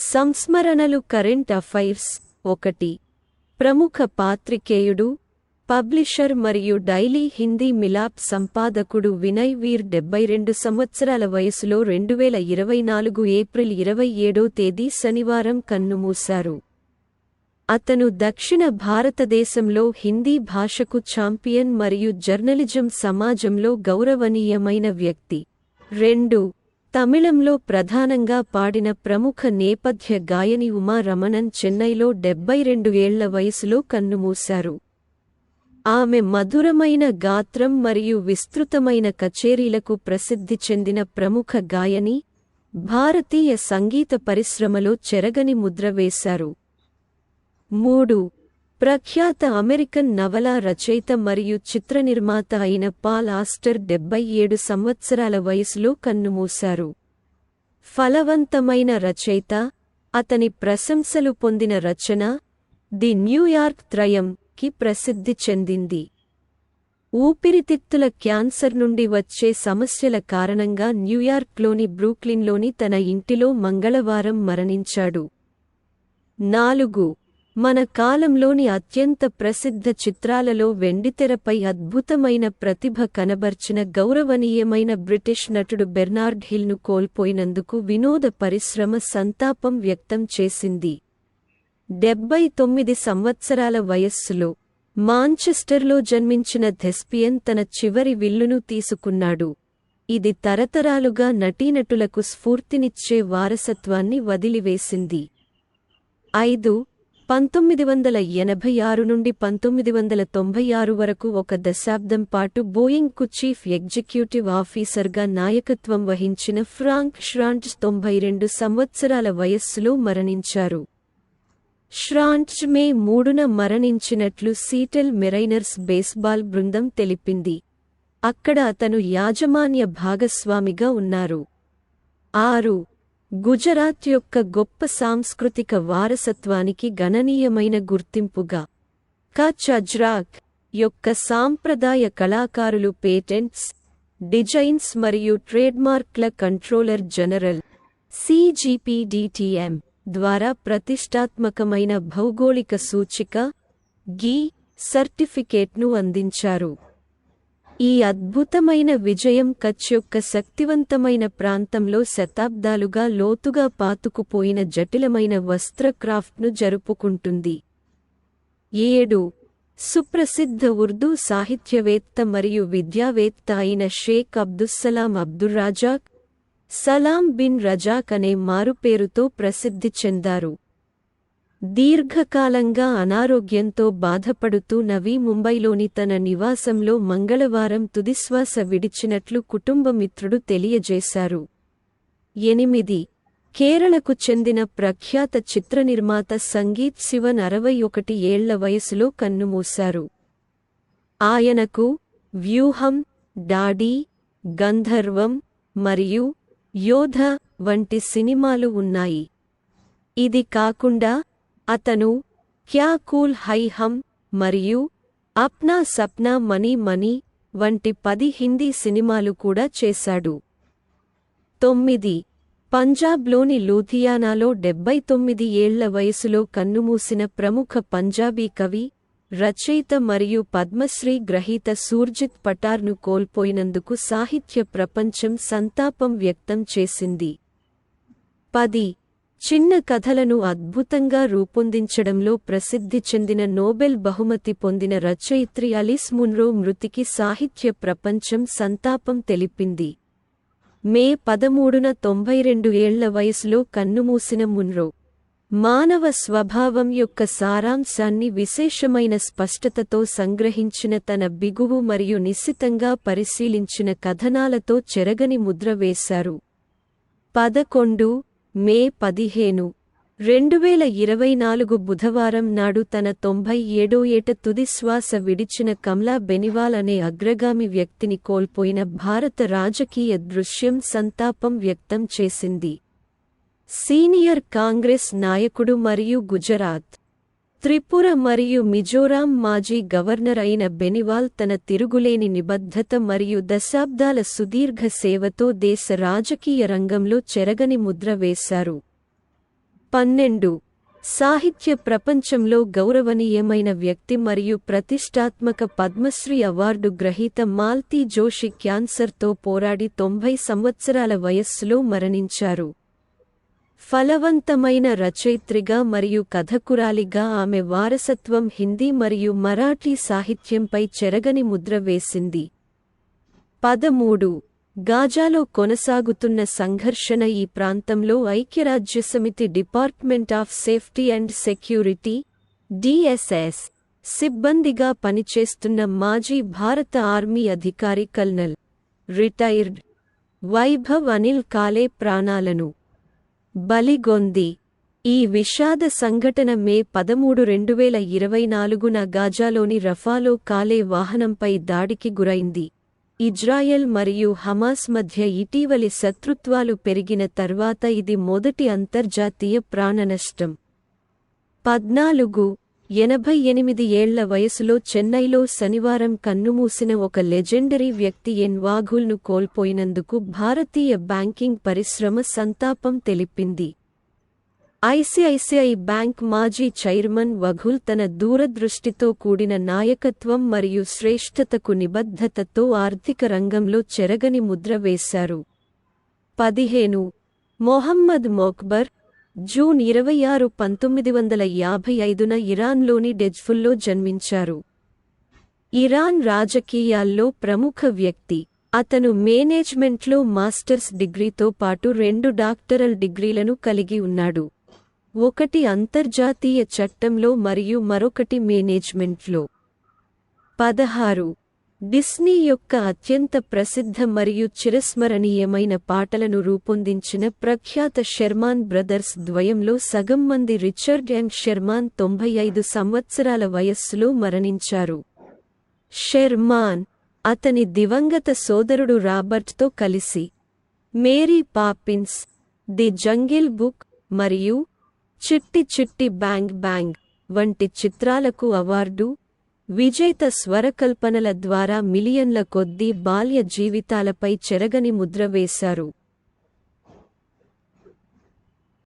సంస్మరణలు current affairs 1. ప్రముఖ పాత్రికేయుడు, publisher మరియు daily Hindi Milap సంపాదకుడు Vinay వీర్ 72 సంవత్సరాల వయసులో 2024 ఏప్రిల్ 27వ తేదీ శనివారం కన్నుమూశారు. అతను దక్షిణ భారతదేశంలో హిందీ భాషకు ఛాంపియన్ మరియు జర్నలిజం సమాజంలో గౌరవనీయమైన వ్యక్తి. 2. తమిళంలో ప్రధానంగా పాడిన ప్రముఖ నేపథ్య గాయని ఉమా రమణన్ చెన్నైలో 72 ఏళ్ల వయసులో కన్నుమూశారు. ఆమె మధురమైన గాత్రం మరియు విస్తృతమైన కచేరీలకు ప్రసిద్ధి చెందిన ప్రముఖ గాయని, భారతీయ సంగీత పరిశ్రమలో చెరగని ముద్ర వేశారు. 3. ప్రఖ్యాత అమెరికన్ నవలా రచయిత మరియు చిత్ర నిర్మాత అయిన పాల్ ఆస్టర్ 77 సంవత్సరాల వయసులో కన్నుమూశారు. ఫలవంతమైన రచయిత, అతని ప్రశంసలు పొందిన రచన ది న్యూయార్క్ త్రయం కి ప్రసిద్ధి చెందింది. ఊపిరితిత్తుల క్యాన్సర్ నుండి వచ్చే సమస్యల కారణంగా న్యూయార్క్లోని బ్రూక్లిన్లోని తన ఇంటిలో మంగళవారం మరణించాడు. 4. మన కాలంలోని అత్యంత ప్రసిద్ధ చిత్రాలలో వెండితెరపై అద్భుతమైన ప్రతిభ కనబర్చిన గౌరవనీయమైన బ్రిటిష్ నటుడు బెర్నార్డ్ హిల్ను కోల్పోయినందుకు వినోద పరిశ్రమ సంతాపం వ్యక్తం చేసింది. 79 సంవత్సరాల వయస్సులో మాంచెస్టర్లో జన్మించిన థెస్పియన్ తన చివరి విల్లును తీసుకున్నాడు. ఇది తరతరాలుగా నటీనటులకు స్ఫూర్తినిచ్చే వారసత్వాన్ని వదిలివేసింది. 5. 1986 నుండి 1996 వరకు ఒక దశాబ్దం పాటు బోయింగ్కు చీఫ్ ఎగ్జిక్యూటివ్ ఆఫీసర్గా నాయకత్వం వహించిన ఫ్రాంక్ ష్రాంట్జ్ 92 సంవత్సరాల వయస్సులో మరణించారు. ష్రాంట్జ్ మే 3న మరణించినట్లు సీటెల్ మెరైనర్స్ బేస్బాల్ బృందం తెలిపింది. అక్కడ అతను యాజమాన్య భాగస్వామిగా ఉన్నారు. 6. గుజరాత్ యొక్క గొప్ప సాంస్కృతిక వారసత్వానికి గణనీయమైన గుర్తింపుగా కచ్ అజ్రాక్ యొక్క సాంప్రదాయ కళాకారులు పేటెంట్స్, డిజైన్స్ మరియు ట్రేడ్మార్క్ల కంట్రోలర్ జనరల్ CGPDTM ద్వారా ప్రతిష్టాత్మకమైన భౌగోళిక సూచిక గి సర్టిఫికేట్ను అందించారు. ఈ అద్భుతమైన విజయం కచ్ యొక్క శక్తివంతమైన ప్రాంతంలో శతాబ్దాలుగా లోతుగా పాతుకుపోయిన జటిలమైన వస్త్ర క్రాఫ్ట్ను జరుపుకుంటుంది. 7. సుప్రసిద్ధ ఉర్దూ సాహిత్యవేత్త మరియు విద్యావేత్త అయిన షేక్ అబ్దుస్సలాం అబ్దుర్రాజాక్, సలాం బిన్ రజాక్ అనే మారుపేరుతో ప్రసిద్ధి చెందారు. దీర్ఘకాలంగా అనారోగ్యంతో బాధపడుతూ నవీ ముంబైలోని తన నివాసంలో మంగళవారం తుదిశ్వాస విడిచినట్లు కుటుంబ మిత్రుడు తెలియజేశారు. 8. కేరళకు చెందిన ప్రఖ్యాత చిత్ర నిర్మాత సంగీత్ శివన్ 61 ఏళ్ల వయసులో కన్నుమూశారు. ఆయనకు వ్యూహం, డాడీ, గంధర్వం మరియు యోధ వంటి సినిమాలు ఉన్నాయి. ఇది కాకుండా అతను క్యా కూల్ హై హమ్ మరియు అప్నా సప్నా మనీ మనీ వంటి 10 హిందీ సినిమాలు కూడా చేశాడు. 9. పంజాబ్లోని లూధియానాలో 79 ఏళ్ల వయసులో కన్నుమూసిన ప్రముఖ పంజాబీ కవి, రచయిత మరియు పద్మశ్రీ గ్రహీత సూర్జిత్ పటార్ను కోల్పోయినందుకు సాహిత్య ప్రపంచం సంతాపం వ్యక్తం చేసింది. 10. చిన్న కథలను అద్భుతంగా రూపొందించడంలో ప్రసిద్ధి చెందిన నోబెల్ బహుమతి పొందిన రచయిత్రి అలిస్ మున్రో మృతికి సాహిత్య ప్రపంచం సంతాపం తెలిపింది. మే 13న 92 ఏళ్ల వయసులో కన్నుమూసిన మున్రో, మానవ స్వభావం యొక్క సారాంశాన్ని విశేషమైన స్పష్టతతో సంగ్రహించిన తన బిగువు మరియు నిశితంగా పరిశీలించిన కథనాలతో చెరగని ముద్ర వేశారు. 11 మే 15, 2024 బుధవారం నాడు తన 97వ ఏట తుదిశ్వాస విడిచిన కమ్లా బెనివాల్ అనే అగ్రగామి వ్యక్తిని కోల్పోయిన భారత రాజకీయ దృశ్యం సంతాపం వ్యక్తం చేసింది. సీనియర్ కాంగ్రెస్ నాయకుడు మరియు గుజరాత్, త్రిపుర మరియు మిజోరాం మాజీ గవర్నర్ అయిన బెనివాల్ తన తిరుగులేని నిబద్ధత మరియు దశాబ్దాల సుదీర్ఘ సేవతో దేశ రాజకీయ రంగంలో చెరగని ముద్ర వేశారు. 12. సాహిత్య ప్రపంచంలో గౌరవనీయమైన వ్యక్తి మరియు ప్రతిష్టాత్మక పద్మశ్రీ అవార్డు గ్రహీత మాల్తీ జోషి క్యాన్సర్తో పోరాడి 90 సంవత్సరాల వయస్సులో మరణించారు. ఫలవంతమైన రచయిత్రిగా మరియు కథకురాలిగా ఆమె వారసత్వం హిందీ మరియు మరాఠీ సాహిత్యంపై చెరగని ముద్ర వేసింది. 13. గాజాలో కొనసాగుతున్న సంఘర్షణ. ఈ ప్రాంతంలో ఐక్యరాజ్యసమితి department of safety and security (DSS) సిబ్బందిగా పనిచేస్తున్న మాజీ భారత ఆర్మీ అధికారి కల్నల్ రిటైర్డ్ వైభవ్ అనిల్ కాలే ప్రాణాలను బలిగొంది. ఈ విషాద సంఘటన మే 13, 2024న గాజాలోని రఫాలో కాలే వాహనంపై దాడికి గురైంది. ఇజ్రాయెల్ మరియు హమాస్ మధ్య ఇటీవలి శత్రుత్వాలు పెరిగిన తర్వాత ఇది మొదటి అంతర్జాతీయ ప్రాణనష్టం. 14. 88 ఏళ్ల వయసులో చెన్నైలో శనివారం కన్నుమూసిన ఒక లెజెండరీ వ్యక్తి ఎన్ వాఘుల్ను కోల్పోయినందుకు భారతీయ బ్యాంకింగ్ పరిశ్రమ సంతాపం తెలిపింది. ఐసిఐసిఐ బ్యాంక్ మాజీ చైర్మన్ వఘుల్ తన దూరదృష్టితో కూడిన నాయకత్వం మరియు శ్రేష్ఠతకు నిబద్ధతతో ఆర్థిక రంగంలో చెరగని ముద్ర వేశారు. 15. మొహమ్మద్ మొక్బర్ జూన్ 26, 1955న ఇరాన్లోని డెజ్ఫుల్లో జన్మించారు. ఇరాన్ రాజకీయాల్లో ప్రముఖ వ్యక్తి. అతను మేనేజ్మెంట్లో మాస్టర్స్ డిగ్రీతో పాటు 2 డాక్టరల్ డిగ్రీలను కలిగి ఉన్నాడు. ఒకటి అంతర్జాతీయ చట్టంలో మరియు మరొకటి మేనేజ్మెంట్లో. 16. డిస్నీ యొక్క అత్యంత ప్రసిద్ధ మరియు చిరస్మరణీయమైన పాటలను రూపొందించిన ప్రఖ్యాత షెర్మాన్ బ్రదర్స్ ద్వయంలో సగం మంది రిచర్డ్ అండ్ షెర్మాన్ 95 సంవత్సరాల వయస్సులో మరణించారు. షెర్మాన్ అతని దివంగత సోదరుడు రాబర్ట్తో కలిసి Mary Poppins, the Jungle Book మరియు చిట్టి చిట్టి బ్యాంగ్ బ్యాంగ్ వంటి చిత్రాలకు అవార్డు విజేత స్వరకల్పనల ద్వారా మిలియన్ల కొద్దీ బాల్య జీవితాలపై చెరగని ముద్ర వేశారు.